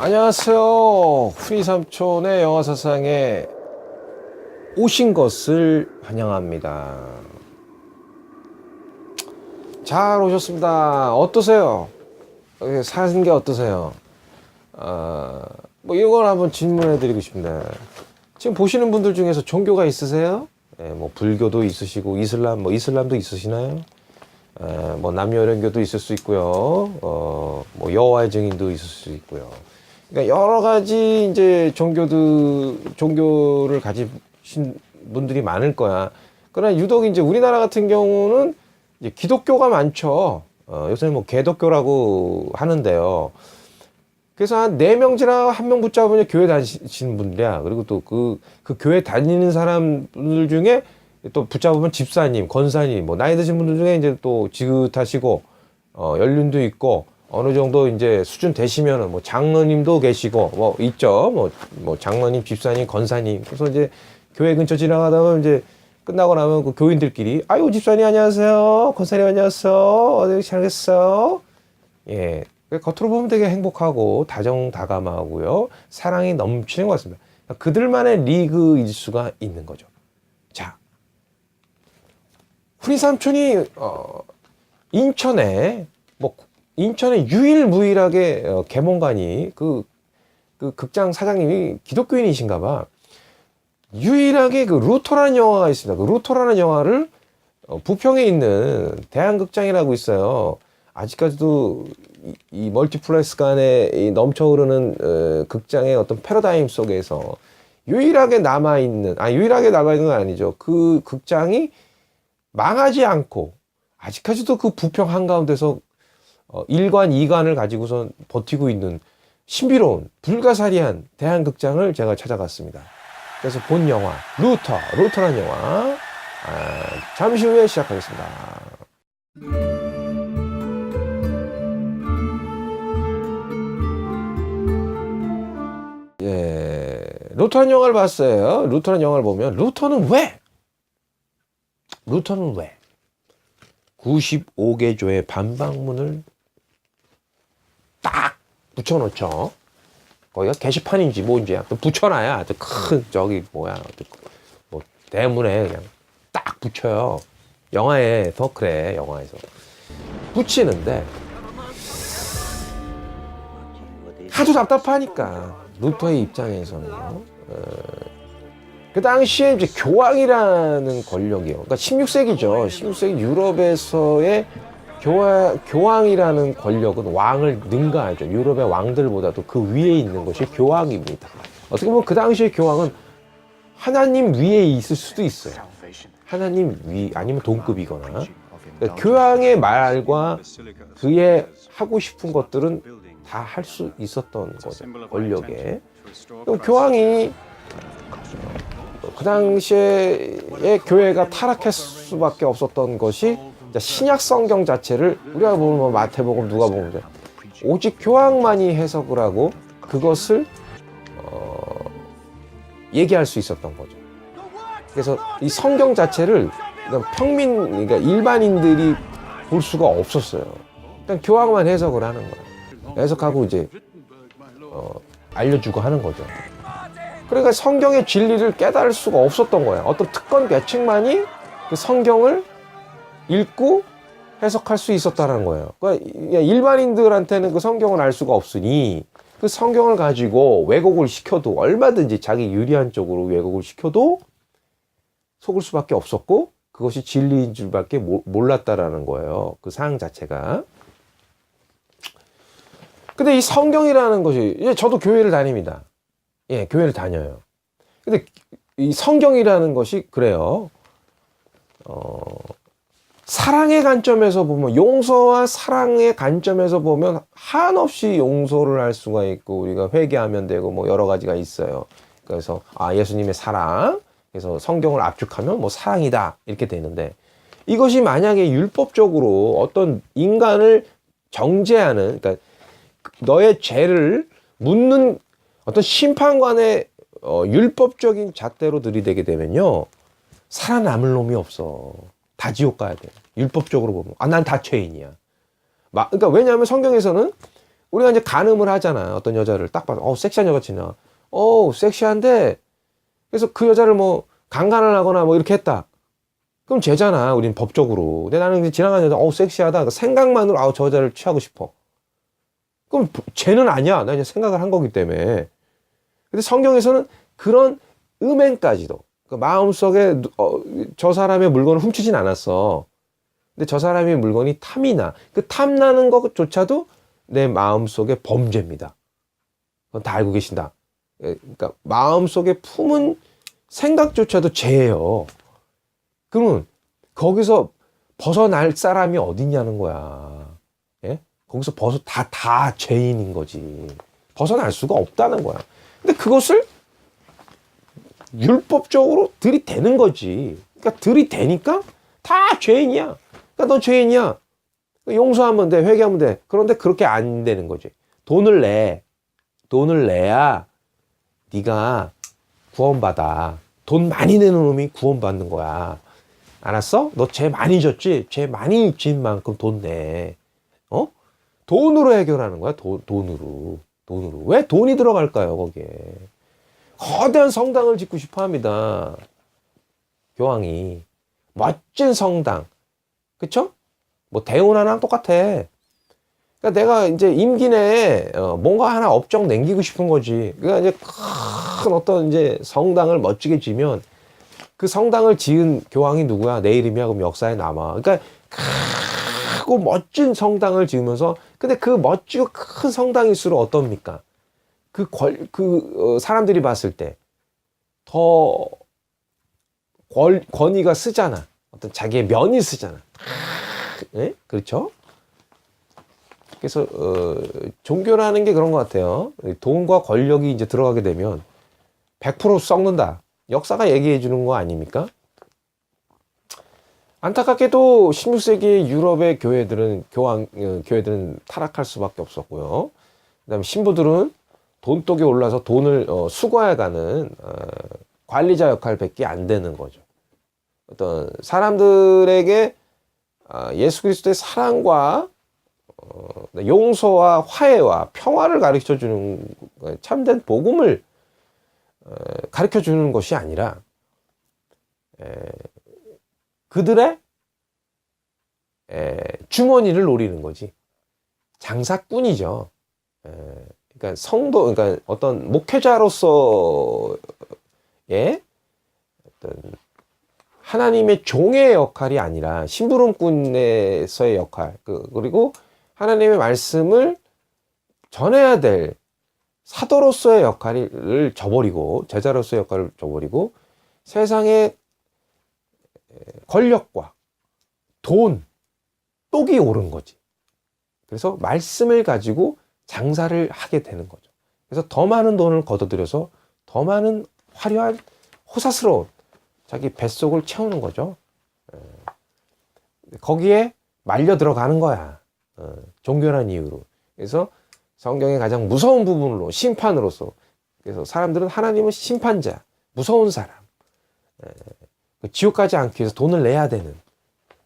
안녕하세요. 훈이삼촌의 영화사상에 오신 것을 환영합니다. 잘 오셨습니다. 어떠세요? 사는 게 어떠세요? 뭐 이런 걸 한번 질문해 드리고 싶습니다. 지금 보시는 분들 중에서 종교가 있으세요? 뭐 불교도 있으시고 이슬람도 있으시나요? 뭐 남녀연교도 있을 수 있고요. 뭐 여호와의 증인도 있을 수 있고요. 그러니까 여러 가지 이제 종교를 가지신 분들이 많을 거야. 그러나 유독 이제 우리나라 같은 경우는 이제 기독교가 많죠. 요새는 뭐 개독교라고 하는데요. 그래서 한 4명 지나 1명 붙잡으면 교회 다니시는 분들이야. 그리고 또 그 교회 다니는 사람들 중에 또 붙잡으면 집사님, 권사님, 뭐 나이 드신 분들 중에 이제 또 지긋하시고 연륜도 있고 어느 정도 이제 수준 되시면은 뭐 장로님도 계시고 뭐 있죠. 뭐 장로님, 집사님, 권사님. 그래서 이제 교회 근처 지나가다 보면 이제 끝나고 나면 그 교인들끼리 아유 집사님 안녕하세요, 권사님 안녕하세요, 어디 잘 계셨어요? 예, 겉으로 보면 되게 행복하고 다정다감하고요, 사랑이 넘치는 것 같습니다. 그들만의 리그일 수가 있는 거죠. 자, 훈이 삼촌이 인천에 유일무이하게 개몽관이 그 극장 사장님이 기독교인이신가 봐. 유일하게 그 루터라는 영화가 있습니다. 그 루터라는 영화를 부평에 있는 대한극장이라고 있어요. 아직까지도 이 멀티플렉스 안에 넘쳐 흐르는 극장의 어떤 패러다임 속에서 유일하게 남아있는 건 아니죠. 그 극장이 망하지 않고 아직까지도 그 부평 한가운데서 1관, 2관을 가지고서 버티고 있는 신비로운 불가사리한 대한극장을 제가 찾아갔습니다. 그래서 본 영화 루터라는 영화 잠시 후에 시작하겠습니다. 예, 루터라는 영화를 봤어요. 루터라는 영화를 보면 루터는 왜 95개조의 반박문을 딱 붙여놓죠. 거기가 게시판인지 뭔지 붙여놔야 아주 큰 뭐 대문에 그냥 딱 붙여요. 영화에서 붙이는데 하도 답답하니까 루터의 입장에서는 그 당시에 이제 교황이라는 권력이요. 그러니까 16세기죠. 16세기 유럽에서의 교황이라는 권력은 왕을 능가하죠. 유럽의 왕들보다도 그 위에 있는 것이 교황입니다. 어떻게 보면 그 당시의 교황은 하나님 위에 있을 수도 있어요. 하나님 위 아니면 동급이거나. 그러니까 교황의 말과 그의 하고 싶은 것들은 다 할 수 있었던 거죠. 권력에. 교황이 그 당시에 교회가 타락할 수밖에 없었던 것이 신약 성경 자체를 우리가 보면 마태복음, 누가복음 오직 교황만이 해석을 하고 그것을 얘기할 수 있었던 거죠. 그래서 이 성경 자체를 그러니까 일반인들이 볼 수가 없었어요. 그냥 교황만 해석을 하는 거예요. 해석하고 이제 알려주고 하는 거죠. 그러니까 성경의 진리를 깨달을 수가 없었던 거예요. 어떤 특권 계층만이 그 성경을 읽고 해석할 수 있었다는 거예요. 그러니까 일반인들한테는 그 성경을 알 수가 없으니 그 성경을 가지고 왜곡을 시켜도 얼마든지 자기 유리한 쪽으로 왜곡을 시켜도 속을 수밖에 없었고 그것이 진리인 줄밖에 몰랐다라는 거예요. 그 사항 자체가. 근데 이 성경이라는 것이 저도 교회를 다닙니다. 예, 교회를 다녀요. 근데 이 성경이라는 것이 그래요. 사랑의 관점에서 보면, 용서와 사랑의 관점에서 보면 한없이 용서를 할 수가 있고 우리가 회개하면 되고 뭐 여러 가지가 있어요. 그래서 예수님의 사랑, 그래서 성경을 압축하면 뭐 사랑이다 이렇게 되는데, 이것이 만약에 율법적으로 어떤 인간을 정죄하는, 그러니까 너의 죄를 묻는 어떤 심판관의 율법적인 잣대로 들이대게 되면요, 살아남을 놈이 없어. 다 지옥 가야 돼. 율법적으로 보면 난 다 죄인이야. 그러니까 왜냐하면 성경에서는 우리가 이제 간음을 하잖아. 어떤 여자를 딱 봐서, 섹시한 여자 지나. 섹시한데, 그래서 그 여자를 뭐, 강간을 하거나 뭐 이렇게 했다. 그럼 죄잖아. 우린 법적으로. 근데 나는 이제 지나가는 여자, 섹시하다. 그러니까 생각만으로, 저 여자를 취하고 싶어. 그럼 죄는 아니야. 나 이제 생각을 한 거기 때문에. 근데 성경에서는 그런 음행까지도, 그 마음속에, 저 사람의 물건을 훔치진 않았어. 근데 저 사람의 물건이 탐이나, 그 탐나는 것조차도 내 마음속의 범죄입니다. 그건 다 알고 계신다. 그러니까 마음속에 품은 생각조차도 죄예요. 그러면 거기서 벗어날 사람이 어딨냐는 거야. 예? 거기서 다 죄인인 거지. 벗어날 수가 없다는 거야. 근데 그것을 율법적으로 들이대는 거지. 그러니까 들이대니까 다 죄인이야. 그러니까 너 죄인이야. 용서하면 돼. 회개하면 돼. 그런데 그렇게 안 되는 거지. 돈을 내야 네가 구원받아. 돈 많이 내는 놈이 구원받는 거야. 알았어? 너 죄 많이 졌지? 죄 많이 진 만큼 돈 내. 돈으로 해결하는 거야. 돈으로. 왜 돈이 들어갈까요, 거기에? 거대한 성당을 짓고 싶어 합니다. 교황이. 멋진 성당. 그쵸? 뭐 대운하나랑 똑같아. 그러니까 내가 이제 임기 내에 뭔가 하나 업적 남기고 싶은 거지. 그러니까 이제 큰 어떤 이제 성당을 멋지게 지면 그 성당을 지은 교황이 누구야? 내 이름이야. 그럼 역사에 남아. 그러니까 크고 멋진 성당을 지으면서 근데 그 멋지고 큰 성당일수록 어떻습니까? 사람들이 봤을 때 더 권위가 쓰잖아. 어떤 자기의 면이 쓰잖아. 네? 그렇죠? 그래서 종교라는 게 그런 것 같아요. 돈과 권력이 이제 들어가게 되면 100% 썩는다. 역사가 얘기해 주는 거 아닙니까? 안타깝게도 16세기 유럽의 교회들은 타락할 수밖에 없었고요. 그다음에 신부들은 돈독에 올라서 돈을 수거해가는 관리자 역할밖에 안 되는 거죠. 어떤 사람들에게 예수 그리스도의 사랑과 용서와 화해와 평화를 가르쳐주는 참된 복음을 가르쳐주는 것이 아니라 그들의 주머니를 노리는 거지. 장사꾼이죠. 그러니까 그러니까 어떤 목회자로서의 어떤 하나님의 종의 역할이 아니라 심부름꾼에서의 역할, 그리고 하나님의 말씀을 전해야 될 사도로서의 역할을 저버리고, 제자로서의 역할을 저버리고, 세상의 권력과 똑이 오른 거지. 그래서 말씀을 가지고 장사를 하게 되는 거죠. 그래서 더 많은 돈을 걷어들여서 더 많은 화려한 호사스러운 자기 뱃속을 채우는 거죠. 거기에 말려 들어가는 거야. 종교란 이유로. 그래서 성경의 가장 무서운 부분으로 심판으로서, 그래서 사람들은 하나님은 심판자, 무서운 사람, 지옥 가지 않기 위해서 돈을 내야 되는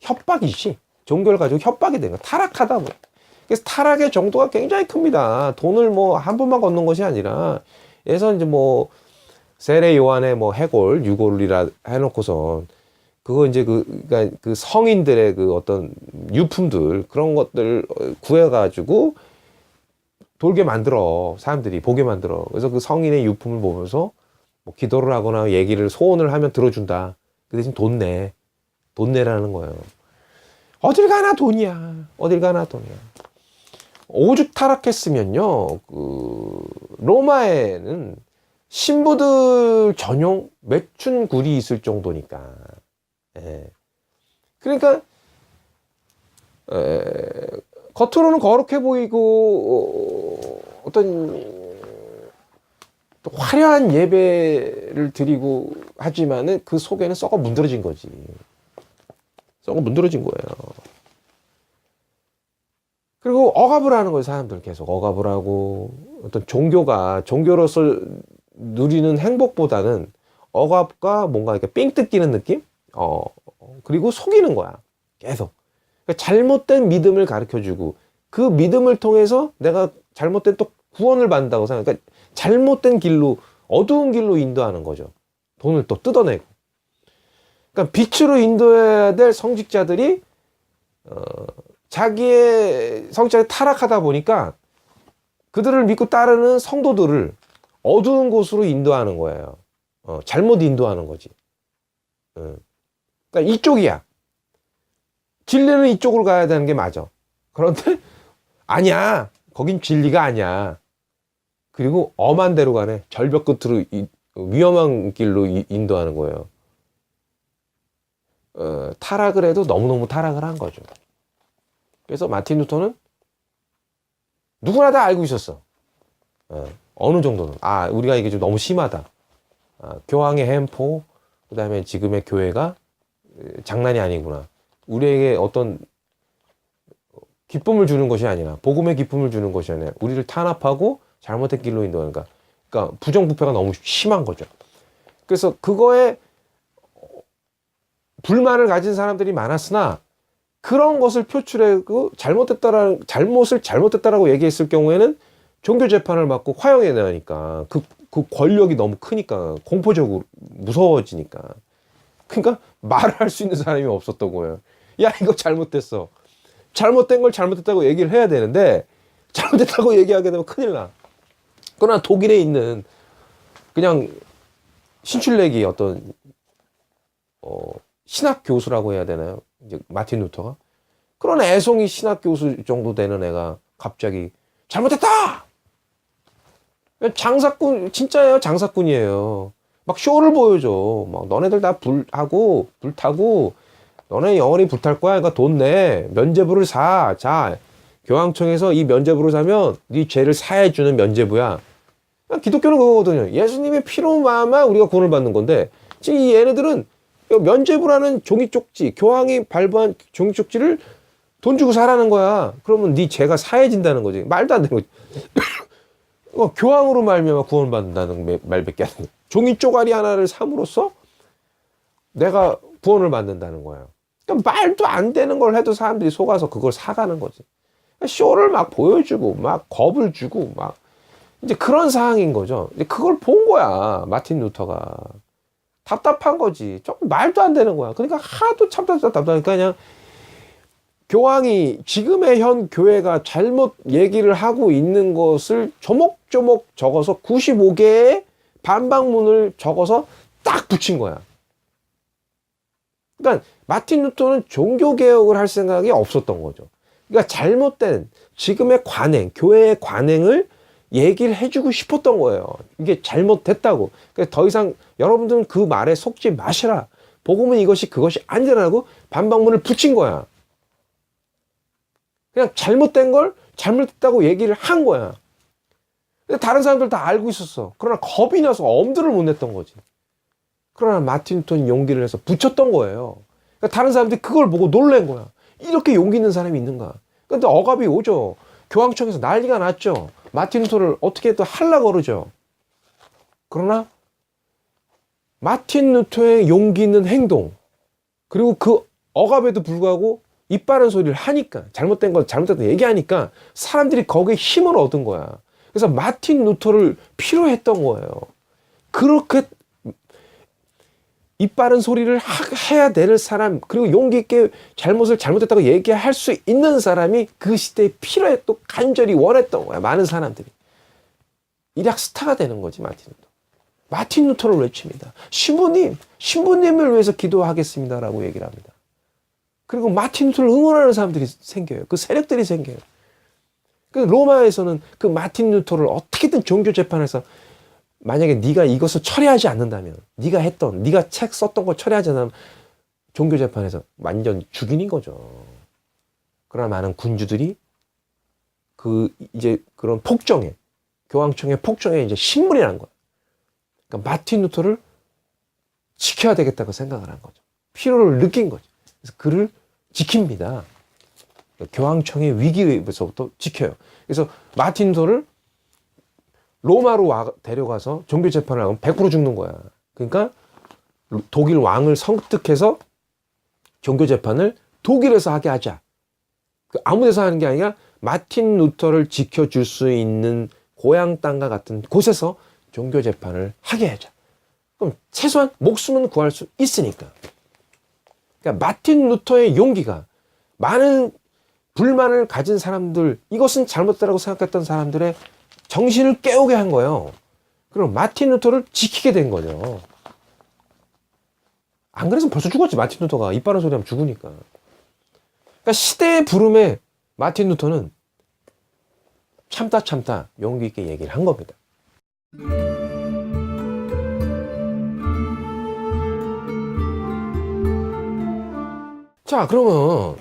협박이지. 종교를 가지고 협박이 되는 거야. 타락하다 보니. 그래서 타락의 정도가 굉장히 큽니다. 돈을 뭐 한 번만 걷는 것이 아니라, 예서 이제 뭐 세례 요한의 뭐 해골, 유골이라 해놓고선 그거 이제 그러니까 그 성인들의 그 어떤 유품들, 그런 것들 구해가지고 돌게 만들어. 사람들이 보게 만들어. 그래서 그 성인의 유품을 보면서 뭐 기도를 하거나 소원을 하면 들어준다. 그 대신 돈 내라는 거예요. 어딜 가나 돈이야. 오죽 타락했으면요, 로마에는 신부들 전용 매춘굴이 있을 정도니까. 그러니까 겉으로는 거룩해 보이고 어떤 화려한 예배를 드리고 하지만은 그 속에는 썩어 문드러진 거지. 썩어 문드러진 거예요. 그리고 억압을 하는 거예요. 사람들 계속 억압을 하고, 어떤 종교로서 누리는 행복보다는 억압과 뭔가 이렇게 삥 뜯기는 느낌? 그리고 속이는 거야. 계속. 그러니까 잘못된 믿음을 가르쳐주고, 그 믿음을 통해서 내가 잘못된 또 구원을 받는다고 생각해. 그러니까 잘못된 길로, 어두운 길로 인도하는 거죠. 돈을 또 뜯어내고. 그러니까 빛으로 인도해야 될 성직자들이 자기의 성직자를 타락하다 보니까 그들을 믿고 따르는 성도들을 어두운 곳으로 인도하는 거예요. 잘못 인도하는 거지. 그러니까 이쪽이야. 진리는 이쪽으로 가야 되는 게 맞아. 그런데 아니야. 거긴 진리가 아니야. 그리고 엄한 데로 가네. 절벽 끝으로 위험한 길로 인도하는 거예요. 타락을 해도 너무너무 타락을 한 거죠. 그래서 마틴 루터는 누구나 다 알고 있었어. 어느 정도는. 우리가 이게 좀 너무 심하다. 교황의 햄포, 그 다음에 지금의 교회가 장난이 아니구나. 우리에게 어떤 기쁨을 주는 것이 아니라, 복음의 기쁨을 주는 것이 아니라, 우리를 탄압하고 잘못된 길로 인도하니까. 그러니까 부정부패가 너무 심한 거죠. 그래서 그거에 불만을 가진 사람들이 많았으나, 그런 것을 표출하고 잘못을 잘못됐다라고 얘기했을 경우에는 종교 재판을 받고 화형에 나니까 그 권력이 너무 크니까 공포적으로 무서워지니까. 그러니까 말을 할 수 있는 사람이 없었던 거예요. 야, 이거 잘못됐어. 잘못된 걸 잘못됐다고 얘기를 해야 되는데 잘못됐다고 얘기하게 되면 큰일 나. 그러나 독일에 있는 그냥 신출내기 어떤 신학 교수라고 해야 되나요? 이제 마틴 루터가 그런 애송이 신학 교수 정도 되는 애가 갑자기 잘못했다. 장사꾼 진짜예요. 장사꾼이에요. 막 쇼를 보여줘. 막 너네들 다 불타고 너네 영원히 불탈 거야. 그러니까 돈 내. 면죄부를 사. 자, 교황청에서 이 면죄부를 사면 네 죄를 사해 주는 면죄부야. 기독교는 그거거든요. 예수님의 피로만 우리가 구원을 받는 건데 지금 이 얘네들은 면죄부라는 종이쪽지, 교황이 발부한 종이쪽지를 돈 주고 사라는 거야. 그러면 네 죄가 사해진다는 거지. 말도 안 되는 거지. 교황으로 말미암아 구원을 받는다는 말밖에 안 돼. 종이 쪼가리 하나를 삼으로써 내가 구원을 받는다는 거예요. 그러니까 말도 안 되는 걸 해도 사람들이 속아서 그걸 사가는 거지. 쇼를 막 보여주고 막 겁을 주고 막 이제 그런 상황인 거죠. 이제 그걸 본 거야, 마틴 루터가. 답답한 거지. 좀 말도 안 되는 거야. 그러니까 하도 답답하니까 그냥 교황이 지금의 현 교회가 잘못 얘기를 하고 있는 것을 조목조목 적어서 95개의 반박문을 적어서 딱 붙인 거야. 그러니까 마틴 루터는 종교개혁을 할 생각이 없었던 거죠. 그러니까 잘못된 지금의 관행, 교회의 관행을 얘기를 해주고 싶었던 거예요. 이게 잘못됐다고. 그러니까 더 이상 여러분들은 그 말에 속지 마시라. 복음은 이것이 그것이 아니라고 반박문을 붙인 거야. 그냥 잘못된 걸 잘못됐다고 얘기를 한 거야. 근데 다른 사람들 다 알고 있었어. 그러나 겁이 나서 엄두를 못 냈던 거지. 그러나 마틴 루터는 용기를 내서 붙였던 거예요. 그러니까 다른 사람들이 그걸 보고 놀란 거야. 이렇게 용기 있는 사람이 있는가. 근데 억압이 오죠. 교황청에서 난리가 났죠. 마틴 루터를 어떻게 또 하려고 그러죠. 그러나 마틴 루터의 용기 있는 행동, 그리고 그 억압에도 불구하고 입 바른 소리를 하니까, 잘못된 건 잘못됐다 얘기하니까 사람들이 거기에 힘을 얻은 거야. 그래서 마틴 루터를 필요했던 거예요. 그렇게 입 바른 소리를 해야 되는 사람, 그리고 용기 있게 잘못을 잘못했다고 얘기할 수 있는 사람이 그 시대에 필요했고 간절히 원했던 거야. 많은 사람들이. 일약 스타가 되는 거지, 마틴 루터. 마틴 루터를 외칩니다. 신부님을 위해서 기도하겠습니다라고 얘기를 합니다. 그리고 마틴 루터를 응원하는 사람들이 생겨요. 그 세력들이 생겨요. 그 로마에서는 그 마틴 루터를 어떻게든 종교 재판에서 만약에 네가 이것을 처리하지 않는다면, 네가 책 썼던 거 처리하지 않으면 종교 재판에서 완전 죽인인 거죠. 그러나 많은 군주들이 이제 그런 폭정에, 교황청의 폭정에 이제 신물이 난 거야. 그러니까 마틴 루터를 지켜야 되겠다고 생각을 한 거죠. 필요를 느낀 거죠. 그래서 그를 지킵니다. 교황청의 위기에서부터 지켜요. 그래서 마틴 루터를 로마로 데려가서 종교 재판을 하면 100% 죽는 거야. 그러니까 독일 왕을 설득해서 종교 재판을 독일에서 하게 하자. 아무 데서 하는 게 아니라 마틴 루터를 지켜줄 수 있는 고향 땅과 같은 곳에서 종교 재판을 하게 하자. 그럼 최소한 목숨은 구할 수 있으니까. 그러니까 마틴 루터의 용기가 많은 불만을 가진 사람들, 이것은 잘못되라고 생각했던 사람들의 정신을 깨우게 한 거예요. 그럼 마틴 루터를 지키게 된 거죠. 안 그래서 벌써 죽었지. 마틴 루터가 입 바른 소리 하면 죽으니까. 그러니까 시대의 부름에 마틴 루터는 참다 용기 있게 얘기를 한 겁니다. 자, 그러면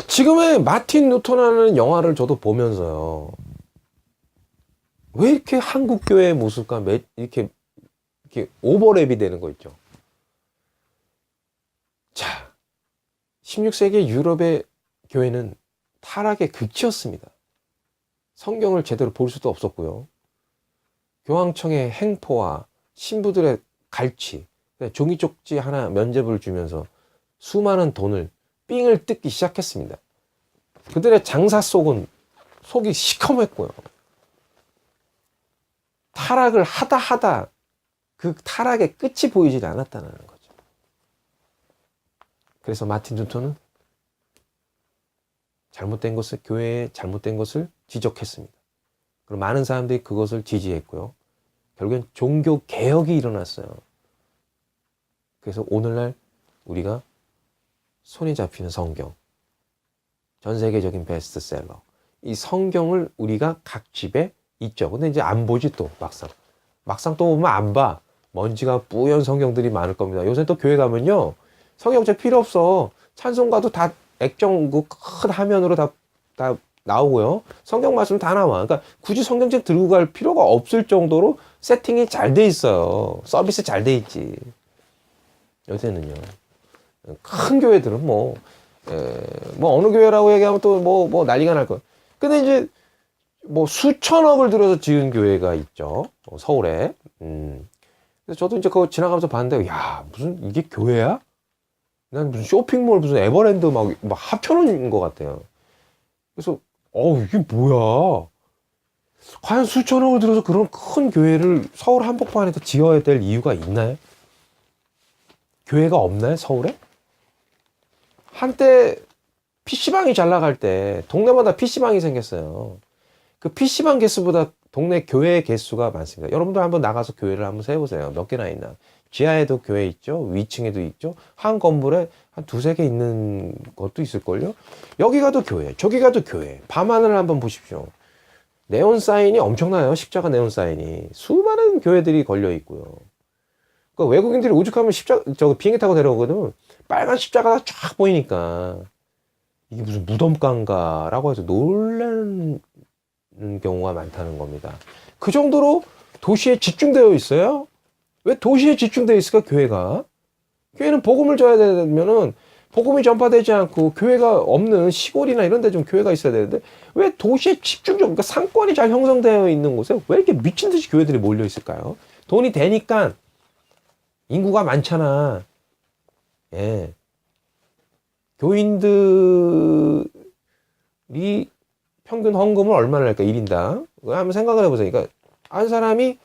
지금의 마틴 루터라는 영화를 저도 보면서요, 왜 이렇게 한국 교회의 모습과 이렇게 오버랩이 되는 거 있죠. 자, 16세기 유럽의 교회는 타락의 극치였습니다. 성경을 제대로 볼 수도 없었고요. 교황청의 행포와 신부들의 갈취, 종이 쪽지 하나 면죄부를 주면서 수많은 돈을 삥을 뜯기 시작했습니다. 그들의 장사 속이 시커맸고요. 타락을 하다 그 타락의 끝이 보이지 않았다는 거죠. 그래서 마틴 루터는 교회의 잘못된 것을 지적했습니다. 그리고 많은 사람들이 그것을 지지했고요. 결국엔 종교 개혁이 일어났어요. 그래서 오늘날 우리가 손에 잡히는 성경, 전 세계적인 베스트셀러, 이 성경을 우리가 각 집에 있죠. 근데 이제 안 보지 또 막상 또 보면 안 봐. 먼지가 뿌연 성경들이 많을 겁니다. 요새 또 교회 가면요, 성경책 필요 없어. 찬송가도 다 액정 큰 화면으로 다 나오고요. 성경 말씀 다 나와. 그러니까 굳이 성경책 들고 갈 필요가 없을 정도로 세팅이 잘 돼 있어요. 서비스 잘 돼 있지. 요새는요. 큰 교회들은 뭐 어느 교회라고 얘기하면 또 뭐 난리가 날 거야. 근데 이제 뭐 수천억을 들여서 지은 교회가 있죠. 서울에. 그래서 저도 이제 그거 지나가면서 봤는데, 야, 무슨 이게 교회야? 난 무슨 쇼핑몰, 무슨 에버랜드 막 합쳐놓은 것 같아요. 그래서 이게 뭐야? 과연 수천억을 들여서 그런 큰 교회를 서울 한복판에다 지어야 될 이유가 있나요? 교회가 없나요, 서울에? 한때 PC방이 잘 나갈 때 동네마다 PC방이 생겼어요. 그 PC방 개수보다 동네 교회 개수가 많습니다. 여러분들 한번 나가서 교회를 한번 세보세요. 몇 개나 있나. 지하에도 교회 있죠. 위층에도 있죠. 한 건물에 한 두세 개 있는 것도 있을걸요. 여기 가도 교회, 저기 가도 교회. 밤하늘을 한번 보십시오. 네온 사인이 엄청나요. 십자가 네온 사인이. 수많은 교회들이 걸려 있고요. 그 외국인들이 오죽하면 비행기 타고 내려오거든. 빨간 십자가가 쫙 보이니까 이게 무슨 무덤가인가라고 해서 놀라는 경우가 많다는 겁니다. 그 정도로 도시에 집중되어 있어요. 왜 도시에 집중되어 있을까, 교회가? 교회는 복음을 줘야 되면은 복음이 전파되지 않고 교회가 없는 시골이나 이런 데 좀 교회가 있어야 되는데, 왜 도시에 그러니까 상권이 잘 형성되어 있는 곳에 왜 이렇게 미친 듯이 교회들이 몰려 있을까요? 돈이 되니까. 인구가 많잖아. 예. 교인들이 평균 헌금을 얼마나 낼까, 1인당? 한번 생각을 해보세요. 그러니까 한 사람이,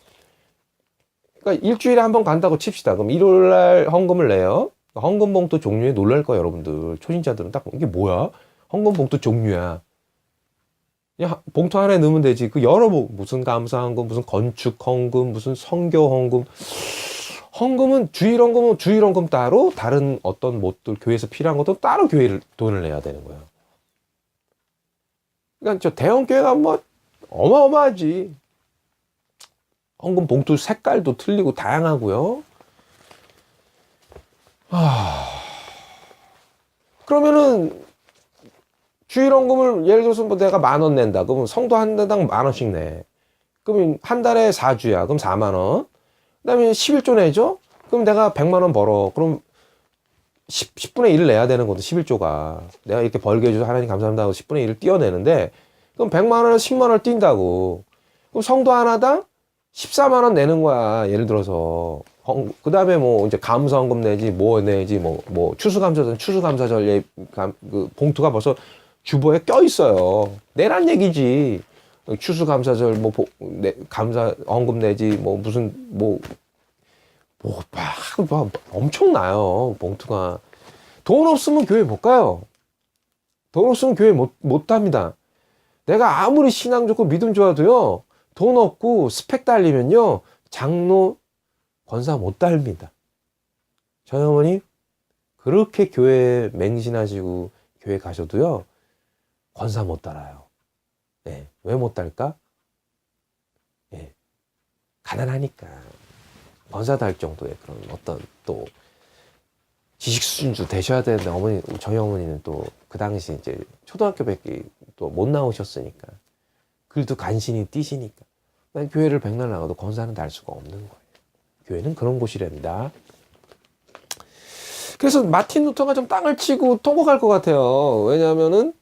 그러니까 일주일에 한 번 간다고 칩시다. 그럼 일요일날 헌금을 내요. 헌금 봉투 종류에 놀랄 거예요, 여러분들. 초신자들은 딱, 이게 뭐야? 헌금 봉투 종류야. 그냥 봉투 하나에 넣으면 되지. 그 여러 무슨 감사 헌금, 무슨 건축 헌금, 무슨 선교 헌금. 헌금은 주일 헌금 따로, 다른 어떤 뭣들 교회에서 필요한 것도 따로 돈을 내야 되는 거예요. 그러니까 저 대형 교회가 뭐 어마어마하지. 헌금 봉투 색깔도 틀리고 다양하고요. 그러면은 주일 헌금을 예를 들어서 뭐 내가 10,000원 낸다. 그러면 성도 한 대당 10,000원씩 내. 그러면 한 달에 4주야. 그럼 40,000원. 그다음에 11조 내죠? 그럼 내가 100,000원 벌어. 그럼 10분의 1을 내야 되는 거거든, 11조가. 내가 이렇게 벌게 해줘서 하나님 감사합니다 하고 10분의 1을 띄어내는데, 그럼 100,000원을 10만원을 띈다고. 그럼 성도 하나당 14만원 내는 거야, 예를 들어서. 그 다음에 뭐, 이제 감사헌금 내지, 뭐 내지, 추수감사절, 그 봉투가 벌써 주보에 껴 있어요. 내란 얘기지. 추수감사절 감사 언금 내지 무슨 막 엄청나요. 봉투가. 돈 없으면 교회 못 가요. 돈 없으면 교회 못 합니다. 내가 아무리 신앙 좋고 믿음 좋아도요, 돈 없고 스펙 달리면요, 장로, 권사 못 달립니다. 저희 어머니, 그렇게 교회 맹신하시고 교회 가셔도요, 권사 못 달아요. 예, 왜 못 달까? 예, 가난하니까. 권사 달 정도의 그런 어떤 또 지식 수준도 되셔야 되는데 저희 어머니는 또 그 당시 이제 초등학교밖에 또 못 나오셨으니까 글도 간신히 띄시니까 교회를 백날 나가도 권사는 달 수가 없는 거예요. 교회는 그런 곳이랍니다. 그래서 마틴 루터가 좀 땅을 치고 통곡할 것 같아요. 왜냐하면은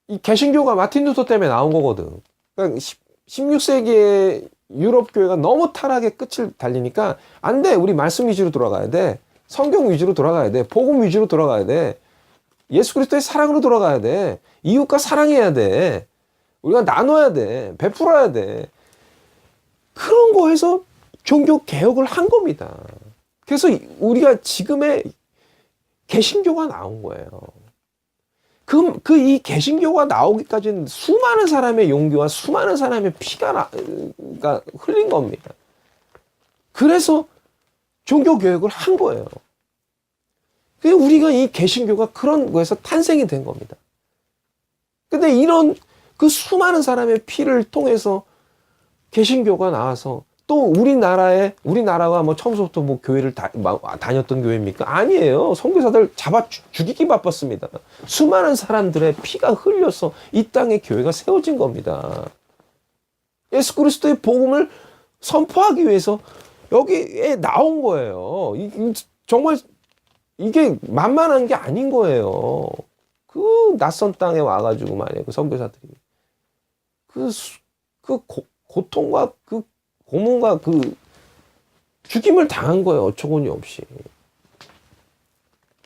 이 개신교가 마틴 루터 때문에 나온 거거든. 그러니까 16세기에 유럽 교회가 너무 타락의 끝을 달리니까 안 돼. 우리 말씀 위주로 돌아가야 돼. 성경 위주로 돌아가야 돼. 복음 위주로 돌아가야 돼. 예수 그리스도의 사랑으로 돌아가야 돼. 이웃과 사랑해야 돼. 우리가 나눠야 돼. 베풀어야 돼. 그런 거에서 종교 개혁을 한 겁니다. 그래서 우리가 지금의 개신교가 나온 거예요. 이 개신교가 나오기까지는 수많은 사람의 용기와 수많은 사람의 피가 흘린 겁니다. 그래서 종교 개혁을 한 거예요. 우리가 이 개신교가 그런 거에서 탄생이 된 겁니다. 근데 이런 그 수많은 사람의 피를 통해서 개신교가 나와서 또 우리나라가 처음부터 교회를 다녔던 교회입니까? 아니에요. 선교사들 잡아 죽이기 바빴습니다. 수많은 사람들의 피가 흘려서 이 땅에 교회가 세워진 겁니다. 예수 그리스도의 복음을 선포하기 위해서 여기에 나온 거예요. 정말 이게 만만한 게 아닌 거예요. 그 낯선 땅에 와가지고 말이에요. 그 선교사들이 고통과 고문과 죽임을 당한 거예요. 어처구니 없이.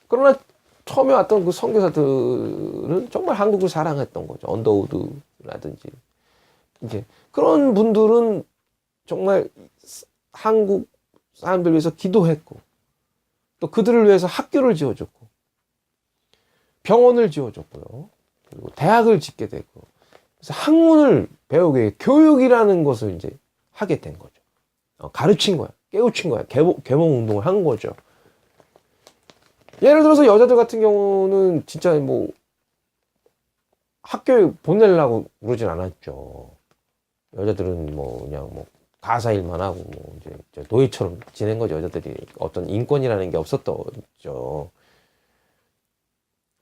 그러나 처음에 왔던 그 선교사들은 정말 한국을 사랑했던 거죠. 언더우드라든지 이제 그런 분들은 정말 한국 사람들 위해서 기도했고 또 그들을 위해서 학교를 지어줬고 병원을 지어줬고요. 그리고 대학을 짓게 되고 그래서 학문을 배우게 교육이라는 것을 이제 하게 된 거죠. 가르친 거야. 깨우친 거야. 계몽 운동을 한 거죠. 예를 들어서 여자들 같은 경우는 진짜 학교에 보내려고 그러진 않았죠. 여자들은 그냥 가사 일만 하고 이제 노예처럼 지낸 거죠. 여자들이 어떤 인권이라는 게 없었죠.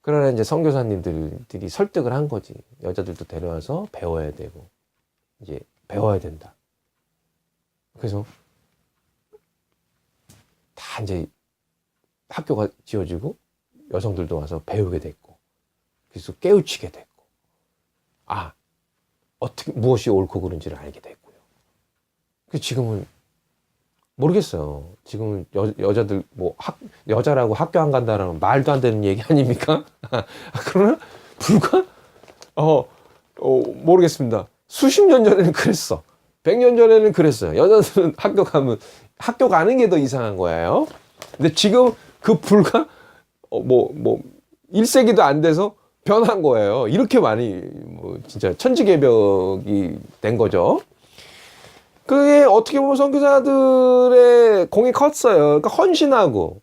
그러나 이제 선교사님들이 설득을 한 거지. 여자들도 데려와서 배워야 되고 이제 배워야 된다. 그래서 다 이제 학교가 지어지고 여성들도 와서 배우게 됐고 그래서 깨우치게 됐고 무엇이 옳고 그른지를 알게 됐고요. 지금은 모르겠어요. 지금은 여자들 여자라고 학교 안 간다라는 말도 안 되는 얘기 아닙니까? 그러나 불과 모르겠습니다. 수십 년 전에는 그랬어. 100년 전에는 그랬어요. 여자들은 학교 가는 게 더 이상한 거예요. 근데 지금 불과 1세기도 안 돼서 변한 거예요. 이렇게 많이 진짜 천지개벽이 된 거죠. 그게 어떻게 보면 선교사들의 공이 컸어요. 그러니까 헌신하고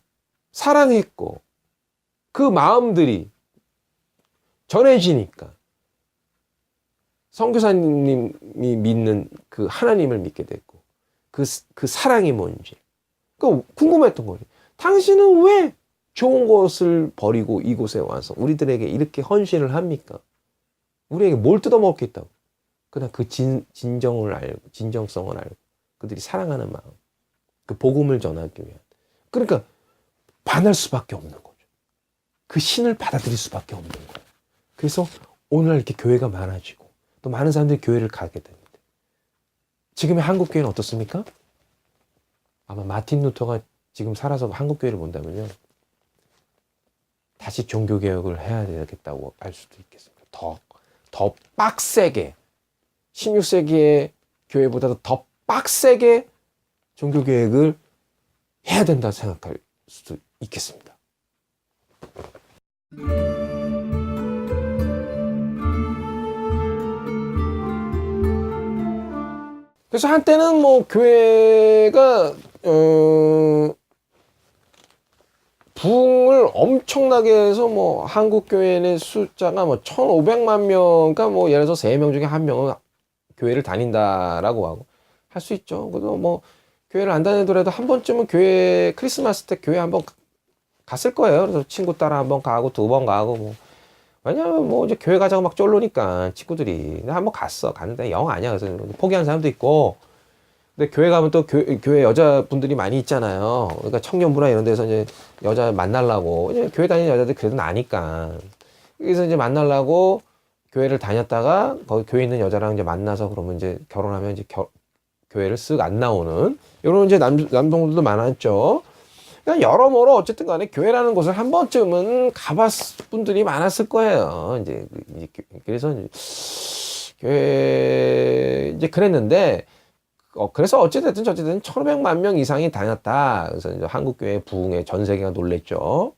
사랑했고 그 마음들이 전해지니까 선교사님이 믿는 그 하나님을 믿게 됐고 그 사랑이 뭔지 궁금했던 거예요. 당신은 왜 좋은 것을 버리고 이곳에 와서 우리들에게 이렇게 헌신을 합니까? 우리에게 뭘 뜯어먹겠다고. 그냥 그 진정성을 알고 그들이 사랑하는 마음, 그 복음을 전하기 위한. 그러니까 반할 수밖에 없는 거죠. 그 신을 받아들일 수밖에 없는 거예요. 그래서 오늘 이렇게 교회가 많아지고 또 많은 사람들이 교회를 가게 됩니다. 지금의 한국 교회는 어떻습니까? 아마 마틴 루터가 지금 살아서 한국 교회를 본다면요, 다시 종교개혁을 해야 되겠다고 할 수도 있겠습니다. 더 빡세게 16세기의 교회보다도 더 빡세게 종교개혁을 해야 된다 생각할 수도 있겠습니다. 그래서 한때는 뭐 교회가 부흥을 엄청나게 해서 뭐 한국 교회의 숫자가 뭐 1,500만 명, 그러니까 뭐 예를 들어서 3명 중에 1명은 교회를 다닌다라고 하고 할 수 있죠. 그래도 뭐 교회를 안 다니더라도 한 번쯤은 교회 크리스마스 때 교회 한번 갔을 거예요. 그래서 친구 따라 한번 가고 2번 가고 뭐 왜냐면 뭐 이제 교회 가자고 막 쫄르니까 친구들이 한번 갔는데 영 아니야. 그래서 포기하는 사람도 있고. 근데 교회 가면 또 교회 여자분들이 많이 있잖아요. 그러니까 청년부나 이런 데서 이제 여자 만나려고 이제 교회 다니는 여자들 그래도 나니까. 그래서 이제 만나려고 교회를 다녔다가 거기 교회 있는 여자랑 이제 만나서 그러면 이제 결혼하면 이제 교회를 쓱 안 나오는 이런 이제 남성들도 많았죠. 그러니까 여러모로 어쨌든 간에 교회라는 곳을 한 번쯤은 가봤을 분들이 많았을 거예요. 이제 그래서 이제 교회 이제 그랬는데 그래서 어찌됐든 저찌됐든 1,500만 명 이상이 다녔다. 그래서 이제 한국교회 부흥에 전 세계가 놀랬죠.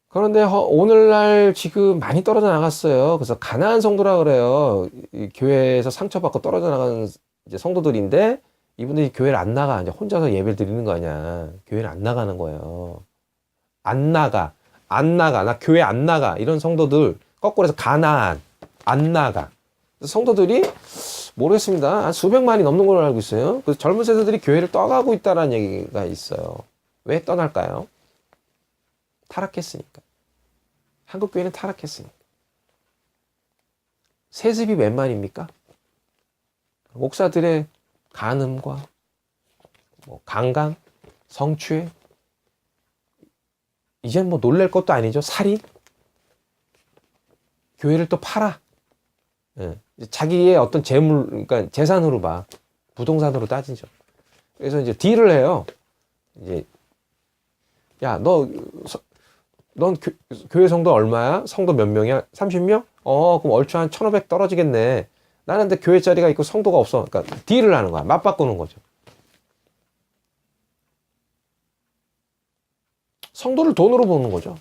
그런데 오늘날 지금 많이 떨어져 나갔어요. 그래서 가난한 성도라 그래요. 이 교회에서 상처받고 떨어져 나가는 이제 성도들인데 이분들이 교회를 안 나가. 이제 혼자서 예배를 드리는 거 아니야. 교회를 안 나가는 거예요. 안 나가. 나 교회 안 나가. 이런 성도들 거꾸로 해서 가난 안 나가. 성도들이 모르겠습니다. 한 수백만이 넘는 걸로 알고 있어요. 그래서 젊은 세대들이 교회를 떠가고 있다는 얘기가 있어요. 왜 떠날까요? 타락했으니까. 한국 교회는 타락했으니까. 세습이 웬 말입니까? 목사들의 간음과 뭐 강간, 성추행, 이젠 뭐 놀랄 것도 아니죠. 살인, 교회를 또 팔아. 예. 자기의 어떤 재물, 그러니까 재산으로 봐. 부동산으로 따지죠. 그래서 이제 딜을 해요. 이제 야, 넌 교회 성도 얼마야? 성도 몇 명이야? 30명? 그럼 얼추 한 1,500 떨어지겠네. 나는 근데 교회 자리가 있고 성도가 없어. 그러니까 딜을 하는 거야. 맞바꾸는 거죠. 성도를 돈으로 보는 거죠.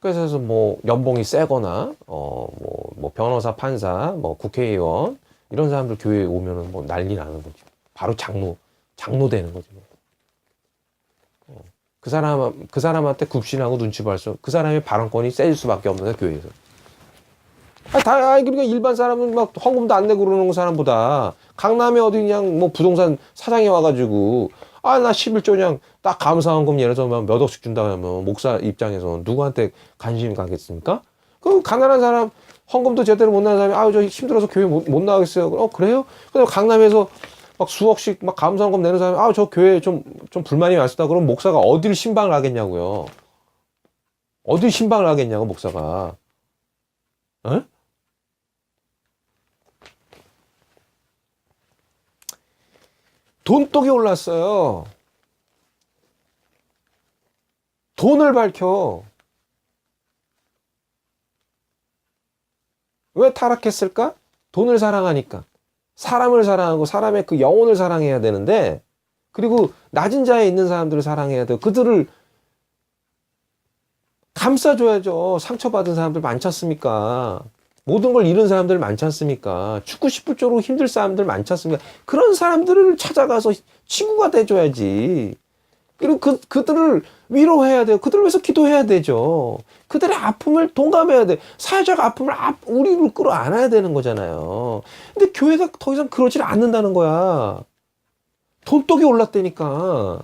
그래서 뭐 연봉이 세거나 뭐 변호사, 판사, 뭐 국회의원 이런 사람들 교회에 오면은 뭐 난리 나는 거지. 바로 장로 되는 거지. 그 사람한테 굽신하고 눈치 봐서 그 사람의 발언권이 세질 수밖에 없는 거야, 교회에서. 그러니까 일반 사람은 막 헌금도 안 내고 그러는 사람보다 강남에 어디 그냥 뭐 부동산 사장이 와가지고 나 11조 그냥 딱 감사헌금 예를 들어서 몇 억씩 준다고 하면 목사 입장에서 누구한테 관심이 가겠습니까? 그 가난한 사람 헌금도 제대로 못 나는 사람이 저 힘들어서 교회 못 나가겠어요. 그래요? 근데 강남에서 막 수억씩 막 감사헌금 내는 사람이 저 교회에 좀 불만이 많습니다. 그럼 목사가 어딜 신방을 하겠냐고요. 어딜 신방을 하겠냐고 목사가. 에? 돈독이 올랐어요. 돈을 밝혀. 왜 타락했을까? 돈을 사랑하니까. 사람을 사랑하고 사람의 그 영혼을 사랑해야 되는데, 그리고 낮은 자에 있는 사람들을 사랑해야 돼요. 그들을 감싸줘야죠. 상처받은 사람들 많지 않습니까? 모든 걸 잃은 사람들 많지 않습니까? 죽고 싶을 정도로 힘들 사람들 많지 않습니까? 그런 사람들을 찾아가서 친구가 돼줘야지. 그리고 그들을 위로해야 돼요. 그들을 위해서 기도해야 되죠. 그들의 아픔을 동감해야 돼. 사회적 아픔을 우리를 끌어안아야 되는 거잖아요. 근데 교회가 더 이상 그러질 않는다는 거야. 돈독이 올랐다니까.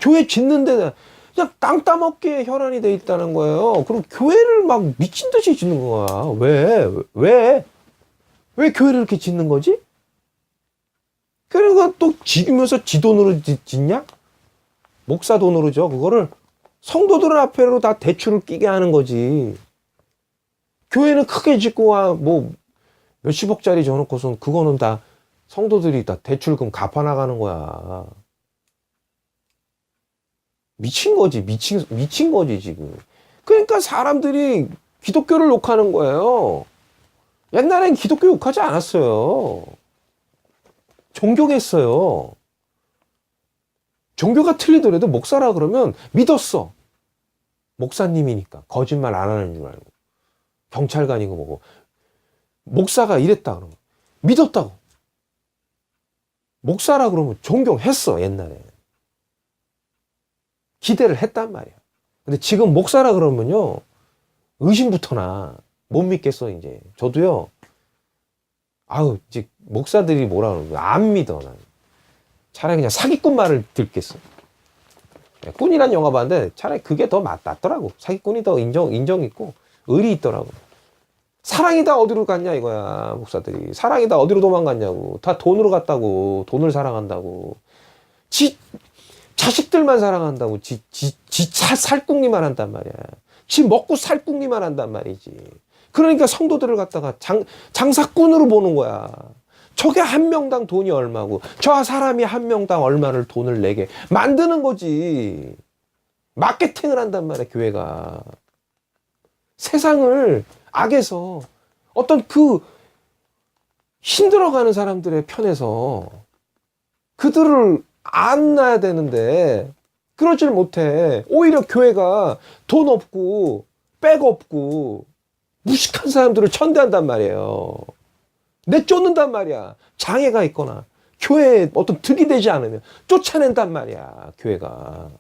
교회 짓는데 그냥 땅 따먹기에 혈안이 돼 있다는 거예요. 그럼 교회를 막 미친 듯이 짓는 거야. 왜 교회를 이렇게 짓는 거지? 그러니까 또 지으면서 지 돈으로 짓냐? 목사 돈으로죠. 그거를 성도들 앞에로 다 대출을 끼게 하는 거지. 교회는 크게 짓고 뭐 몇십억짜리 져놓고선 그거는 다 성도들이 다 대출금 갚아나가는 거야. 미친 거지, 미친 거지, 지금. 그러니까 사람들이 기독교를 욕하는 거예요. 옛날엔 기독교 욕하지 않았어요. 존경했어요. 종교가 틀리더라도 목사라 그러면 믿었어. 목사님이니까. 거짓말 안 하는 줄 알고. 경찰관이고 뭐고. 목사가 이랬다 그러면 믿었다고. 목사라 그러면 존경했어, 옛날에. 기대를 했단 말이야. 근데 지금 목사라 그러면요, 의심부터나 못 믿겠어, 이제. 저도요, 아우, 이제 목사들이 뭐라 그러는 거야. 안 믿어, 난. 차라리 그냥 사기꾼 말을 듣겠어. 꾼이란 영화 봤는데 차라리 그게 더 낫더라고. 사기꾼이 더 인정 있고, 의리 있더라고. 사랑이 다 어디로 갔냐, 이거야, 목사들이. 사랑이 다 어디로 도망갔냐고. 다 돈으로 갔다고. 돈을 사랑한다고. 자식들만 사랑한다고. 살궁리만 한단 말이야. 먹고 살궁리만 한단 말이지. 그러니까 성도들을 갖다가 장사꾼으로 보는 거야. 저게 한 명당 돈이 얼마고, 저 사람이 한 명당 얼마를 돈을 내게 만드는 거지. 마케팅을 한단 말이야, 교회가. 세상을 악에서 어떤 그 힘들어가는 사람들의 편에서 그들을 안 놔야 되는데 그러질 못해. 오히려 교회가 돈 없고 백 없고 무식한 사람들을 천대한단 말이에요. 내쫓는단 말이야. 장애가 있거나 교회에 어떤 득이 되지 않으면 쫓아낸단 말이야, 교회가.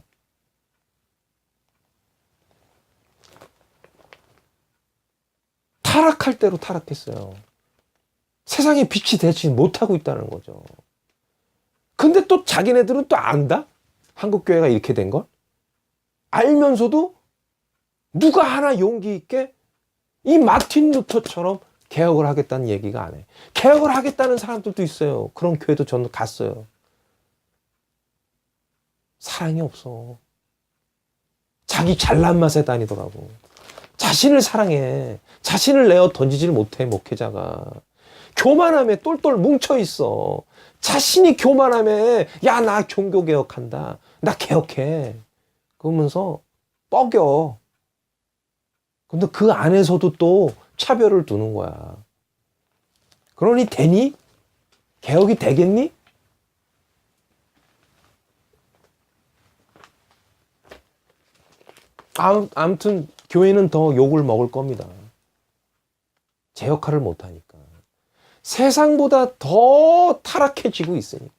타락할 대로 타락했어요. 세상에 빛이 되지 못하고 있다는 거죠. 근데 또 자기네들은 또 안다? 한국교회가 이렇게 된 걸? 알면서도 누가 하나 용기 있게 이 마틴 루터처럼 개혁을 하겠다는 얘기가 안 해. 개혁을 하겠다는 사람들도 있어요. 그런 교회도 저는 갔어요. 사랑이 없어. 자기 잘난 맛에 다니더라고. 자신을 사랑해. 자신을 내어 던지질 못해, 목회자가. 교만함에 똘똘 뭉쳐있어. 자신이 교만함에, 야, 나 종교개혁한다. 나 개혁해. 그러면서 뻐겨. 근데 그 안에서도 또 차별을 두는 거야. 그러니 되니? 개혁이 되겠니? 아무튼 교회는 더 욕을 먹을 겁니다. 제 역할을 못하니까. 세상보다 더 타락해지고 있으니까.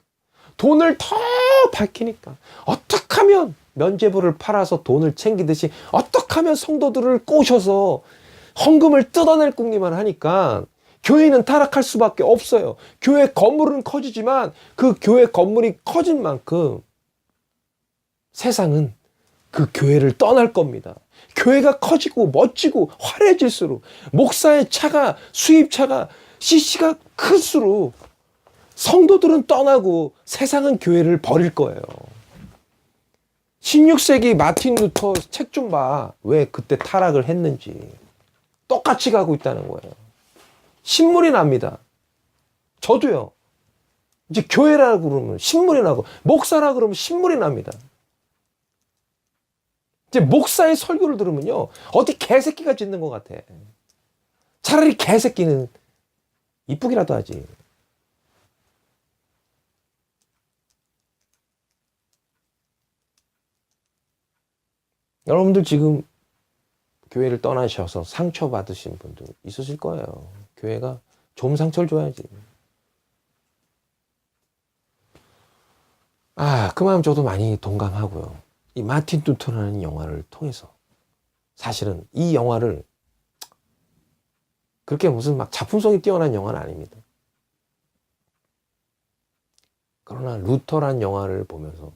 돈을 더 밝히니까. 어떻게 하면 면죄부를 팔아서 돈을 챙기듯이 어떻게 하면 성도들을 꼬셔서 헌금을 뜯어낼 궁리만 하니까 교회는 타락할 수밖에 없어요. 교회 건물은 커지지만 그 교회 건물이 커진 만큼 세상은 그 교회를 떠날 겁니다. 교회가 커지고 멋지고 화려해질수록 목사의 차가, 수입차가, CC가 클수록 성도들은 떠나고 세상은 교회를 버릴 거예요. 16세기 마틴 루터 책 좀 봐. 왜 그때 타락을 했는지. 똑같이 가고 있다는 거예요. 신물이 납니다. 저도요. 이제 교회라고 그러면 신물이 나고, 목사라 그러면 신물이 납니다. 이제 목사의 설교를 들으면요, 어디 개새끼가 짖는 것 같아. 차라리 개새끼는 이쁘기라도 하지. 여러분들 지금 교회를 떠나셔서 상처받으신 분들 있으실 거예요. 교회가 좀 상처를 줘야지. 그 마음 저도 많이 동감하고요. 이 마틴 루터라는 영화를 통해서 사실은 이 영화를 그렇게 무슨 막 작품성이 뛰어난 영화는 아닙니다. 그러나 루터란 영화를 보면서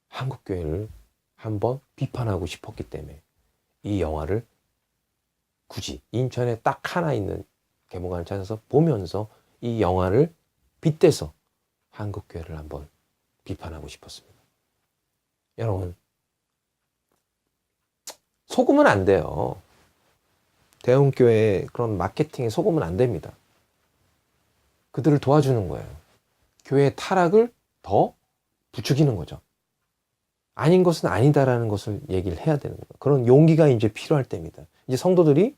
한국교회를 한번 비판하고 싶었기 때문에 이 영화를 굳이 인천에 딱 하나 있는 개봉관을 찾아서 보면서 이 영화를 빗대서 한국교회를 한번 비판하고 싶었습니다. 여러분, 속으면 안 돼요. 대형교회 그런 마케팅에 속으면 안 됩니다. 그들을 도와주는 거예요. 교회의 타락을 더 부추기는 거죠. 아닌 것은 아니다라는 것을 얘기를 해야 되는 거예요. 그런 용기가 이제 필요할 때입니다. 이제 성도들이,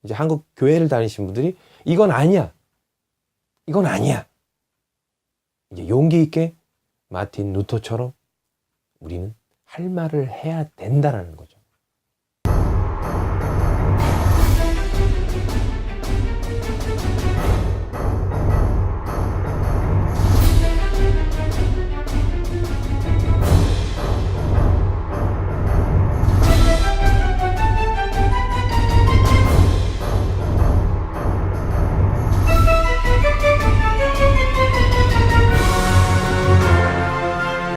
이제 한국 교회를 다니신 분들이 이건 아니야. 이건 아니야. 이제 용기 있게 마틴 루터처럼 우리는 할 말을 해야 된다라는 거죠.